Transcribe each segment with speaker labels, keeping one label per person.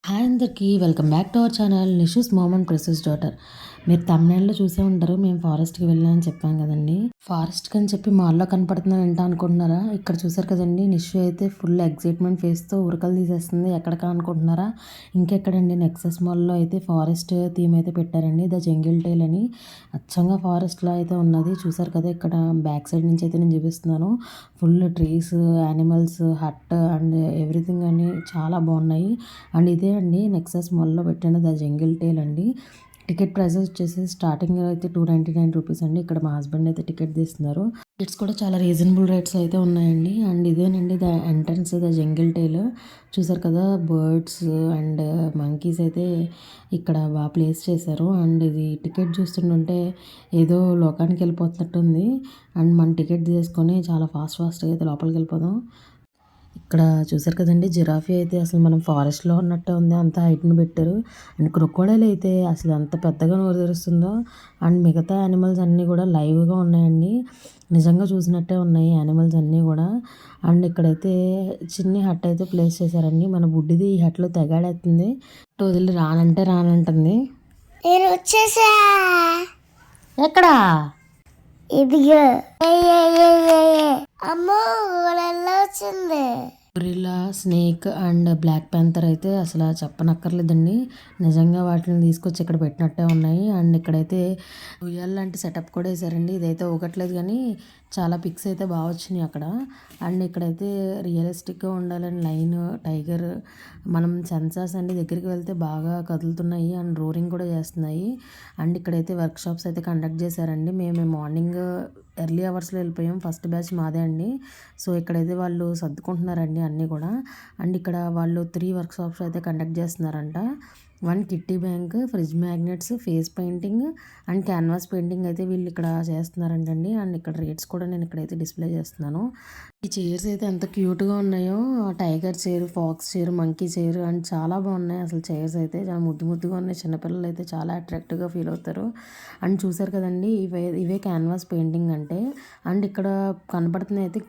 Speaker 1: Hi అందరికీ welcome back to our channel Nishu's mom and princess daughter. మీరు తమిళనాడులో చూసే ఉంటారు, మేము ఫారెస్ట్కి వెళ్ళామని చెప్పాం కదండి. ఫారెస్ట్కి అని చెప్పి మాల్లో కనపడుతున్నాం ఏంటో అనుకుంటున్నారా? ఇక్కడ చూసారు కదండి, నిషు అయితే ఫుల్ ఎగ్జైట్మెంట్ ఫేస్తో ఉరకలు తీసేస్తుంది. ఎక్కడికా అనుకుంటున్నారా? ఇంకెక్కడండి, నెక్సెస్ మాల్లో అయితే ఫారెస్ట్ థీమ్ అయితే పెట్టారండి, ద జంగిల్ టైల్ అని. అచ్చంగా ఫారెస్ట్లో అయితే ఉన్నది. చూసారు కదా, ఇక్కడ బ్యాక్ సైడ్ నుంచి అయితే నేను చూపిస్తున్నాను. Full trees, animals, hut and everything అని చాలా బాగున్నాయి. అండ్ ఇదే అండి నెక్సెస్ మాల్లో పెట్టిన ద జంగిల్ టైల్ అండి. టికెట్ ప్రైసెస్ వచ్చేసి స్టార్టింగ్ అయితే 299 రూపీస్ అండి. ఇక్కడ మా హస్బెండ్ అయితే టికెట్ తీస్తున్నారు. టికెట్స్ కూడా చాలా రీజనబుల్ రేట్స్ అయితే ఉన్నాయండి. అండ్ ఇదేనండి the entrance the jungle tale. చూసారు కదా, బర్డ్స్ అండ్ మంకీస్ అయితే ఇక్కడ బాగా ప్లేస్ చేశారు. అండ్ ఇది టికెట్ చూస్తుంటే ఏదో లోకానికి వెళ్ళిపోతున్నట్టు ఉంది. అండ్ మన టికెట్ తీసుకొని చాలా ఫాస్ట్గా అయితే లోపలికి వెళ్ళిపోదాం. ఇక్కడ చూసారు కదండి, జిరాఫీ అయితే అసలు మనం ఫారెస్ట్లో ఉన్నట్టే ఉంది, అంత హైట్ని పెట్టారు. అండ్ క్రొకోడైల్ అయితే అసలు ఎంత పెద్దగా నోరు తెరుస్తుందో. అండ్ మిగతా యానిమల్స్ అన్నీ కూడా లైవ్గా ఉన్నాయండి, నిజంగా చూసినట్టే ఉన్నాయి యానిమల్స్ అన్నీ కూడా. అండ్ ఇక్కడైతే చిన్ని హట్ అయితే ప్లేస్ చేశారండి. మన బుడ్డిది ఈ హట్లో తెగాడేస్తుంది, వదిలి రానంటే రానంటుంది.
Speaker 2: నేను వచ్చేసా.
Speaker 1: ఎక్కడా?
Speaker 2: ఇదిగో. అమ్మో, వచ్చింది.
Speaker 1: Gorilla, snake and black panther అయితే అసలు చెప్పనక్కర్లేదండి, నిజంగా వాటిని తీసుకొచ్చి ఇక్కడ పెట్టినట్టే ఉన్నాయి. అండ్ ఇక్కడైతే ఉయ్యాల లాంటి సెటప్ కూడా వేసారండి. ఇదైతే ఊగట్లేదు కానీ చాలా పిక్స్ అయితే బాగా వచ్చినాయి అక్కడ. అండ్ ఇక్కడైతే రియలిస్టిక్గా ఉండాలని లైన్, టైగర్, మనం సెన్సార్స్ అండి దగ్గరికి వెళ్తే బాగా కదులుతున్నాయి అండ్ రోరింగ్ కూడా చేస్తున్నాయి. అండ్ ఇక్కడైతే వర్క్షాప్స్ అయితే కండక్ట్ చేశారండి. మేము మార్నింగ్ ఎర్లీ అవర్స్లో వెళ్ళిపోయాం, ఫస్ట్ బ్యాచ్ మాదే అండి. సో ఇక్కడైతే వాళ్ళు సర్దుకుంటున్నారండి అన్నీ కూడా. అండ్ ఇక్కడ వాళ్ళు 3 వర్క్షాప్స్ అయితే కండక్ట్ చేస్తున్నారంట. 1 kitty bank, fridge magnets, face painting and canvas painting అయితే వీళ్ళు ఇక్కడ చేస్తున్నారంటండి. అండ్ ఇక్కడ రేట్స్ కూడా నేను ఇక్కడైతే డిస్ప్లే చేస్తున్నాను. ఈ చైర్స్ అయితే ఎంత క్యూట్గా ఉన్నాయో, tiger chair, fox chair, monkey chair and చాలా బాగున్నాయి. అసలు చైర్స్ అయితే చాలా ముద్దుగా ఉన్నాయి. చిన్నపిల్లలు అయితే చాలా అట్రాక్టివ్గా ఫీల్ అవుతారు. అండ్ చూసారు కదండి, ఇవే క్యాన్వాస్ పెయింటింగ్ అంటే. అండ్ ఇక్కడ కనపడుతున్నాయి అయితే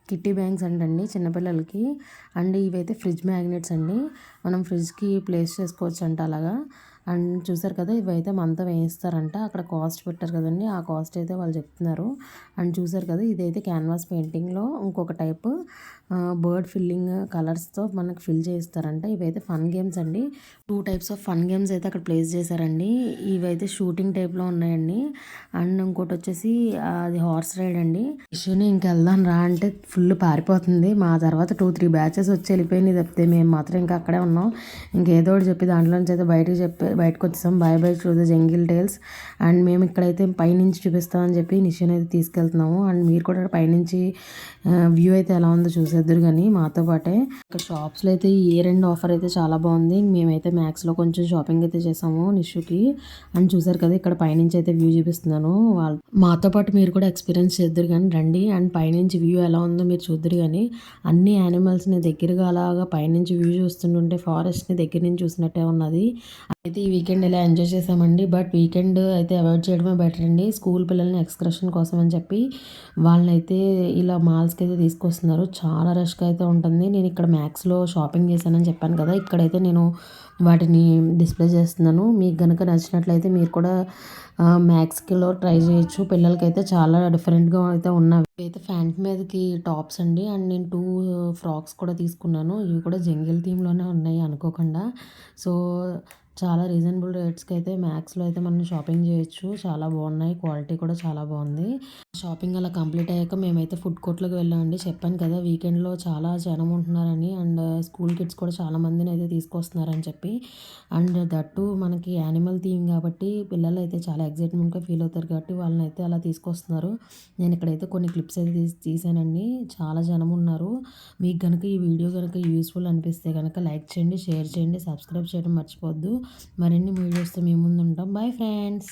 Speaker 1: కిట్టి బ్యాంక్స్ అంటండి చిన్నపిల్లలకి. అండ్ ఇవైతే ఫ్రిడ్జ్ మ్యాగ్నెట్స్ అండి, మనం ఫ్రిడ్జ్కి ప్లేస్ చేసుకోవచ్చు అంట అలాగా. అండ్ చూసారు కదా, ఇవైతే మనతో వేయిస్తారంట. అక్కడ కాస్ట్ పెట్టారు కదండి, ఆ కాస్ట్ అయితే వాళ్ళు చెప్తున్నారు. అండ్ చూసారు కదా, ఇదైతే క్యాన్వాస్ పెయింటింగ్లో ఇంకొక టైప్ బర్డ్ ఫిల్లింగ్ కలర్స్తో మనకి ఫిల్ చేస్తారంట. ఇవైతే ఫన్ గేమ్స్ అండి. 2 టైప్స్ ఆఫ్ ఫన్ గేమ్స్ అయితే అక్కడ ప్లేస్ చేశారండి. ఇవైతే షూటింగ్ టైప్లో ఉన్నాయండి. అండ్ ఇంకోటి వచ్చేసి అది హార్స్ రైడ్ అండి. ఇష్యూని ఇంకెళ్దాం రా అంటే ఫుల్ పారిపోతుంది. మా తర్వాత 2-3 బ్యాచెస్ వచ్చి వెళ్ళిపోయినాయి తప్పితే మేము మాత్రం ఇంకా అక్కడే ఉన్నాం. ఇంకేదో ఒకటి చెప్పి దాంట్లో నుంచి అయితే బయటకు వచ్చేసాం. By to the jungle tiles. And మేము ఇక్కడైతే పైనుంచి చూపిస్తామని చెప్పి నిషన్ అయితే తీసుకెళ్తున్నాము. అండ్ మీరు కూడా పైనుంచి వ్యూ అయితే ఎలా ఉందో చూసేద్దరు కానీ మాతో పాటే. ఇక్కడ షాప్స్లో అయితే ఈ ఇయర్ ఎండ్ ఆఫర్ అయితే చాలా బాగుంది. మేమైతే మ్యాక్స్లో కొంచెం షాపింగ్ అయితే చేసాము నిషుకి. అండ్ చూసారు కదా, ఇక్కడ పైనుంచి అయితే వ్యూ చూపిస్తున్నాను. మాతో పాటు మీరు కూడా ఎక్స్పీరియన్స్ చేద్దరు కానీ రండి. అండ్ పైనుంచి వ్యూ ఎలా ఉందో మీరు చూద్దరు కానీ అన్ని యానిమల్స్ని దగ్గరగా అలాగా పైనుంచి వ్యూ చూస్తుంటే ఫారెస్ట్ని దగ్గర నుంచి చూసినట్టే ఉన్నది. అయితే ఈ వీకెండ్ ఇలా ఎంజాయ్ చేసామండి. బట్ వీకెండ్ అయితే అవాయిడ్ చేయడమే బెటర్ అండి. స్కూల్ పిల్లల్ని ఎక్స్కర్షన్ కోసం అని చెప్పి వాళ్ళనైతే ఇలా మాల్స్కి అయితే తీసుకొస్తున్నారు. చాలా రష్గా అయితే ఉంటుంది. నేను ఇక్కడ మ్యాక్స్లో షాపింగ్ చేశానని చెప్పాను కదా, ఇక్కడైతే నేను వాటిని డిస్ప్లే చేస్తున్నాను. మీకు కనుక నచ్చినట్లయితే మీరు కూడా మ్యాక్స్లో ట్రై చేయొచ్చు. పిల్లలకైతే చాలా డిఫరెంట్గా అయితే ఉన్నవి. అయితే ప్యాంట్ మీదకి టాప్స్ అండి. అండ్ నేను 2 ఫ్రాక్స్ కూడా తీసుకున్నాను. ఇవి కూడా జంగిల్ థీమ్లోనే ఉన్నాయి అనుకోకుండా. సో చాలా రీజనబుల్ రేట్స్కి అయితే మ్యాక్స్లో అయితే మనం షాపింగ్ చేయొచ్చు. చాలా బాగున్నాయి, క్వాలిటీ కూడా చాలా బాగుంది. షాపింగ్ అలా కంప్లీట్ అయ్యాక మేమైతే ఫుడ్ కోర్ట్లోకి వెళ్ళామండి. చెప్పాను కదా, వీకెండ్లో చాలా జనం ఉంటున్నారని. అండ్ స్కూల్ కిడ్స్ కూడా చాలా మందిని అయితే తీసుకొస్తున్నారని చెప్పి. అండ్ దట్టు మనకి యానిమల్ థీమ్ కాబట్టి పిల్లలు అయితే చాలా ఎగ్జైట్మెంట్గా ఫీల్ అవుతారు కాబట్టి వాళ్ళని అయితే అలా తీసుకొస్తున్నారు. నేను ఇక్కడైతే కొన్ని క్లిప్స్ అయితే తీసానండి. చాలా జనం ఉన్నారు. మీకు కనుక ఈ వీడియో కనుక యూస్ఫుల్ అనిపిస్తే కనుక లైక్ చేయండి, షేర్ చేయండి, సబ్స్క్రైబ్ చేయడం మర్చిపోవద్దు. మరిన్ని వీడియోస్తో మీ ముందు ఉంటాం. Bye friends.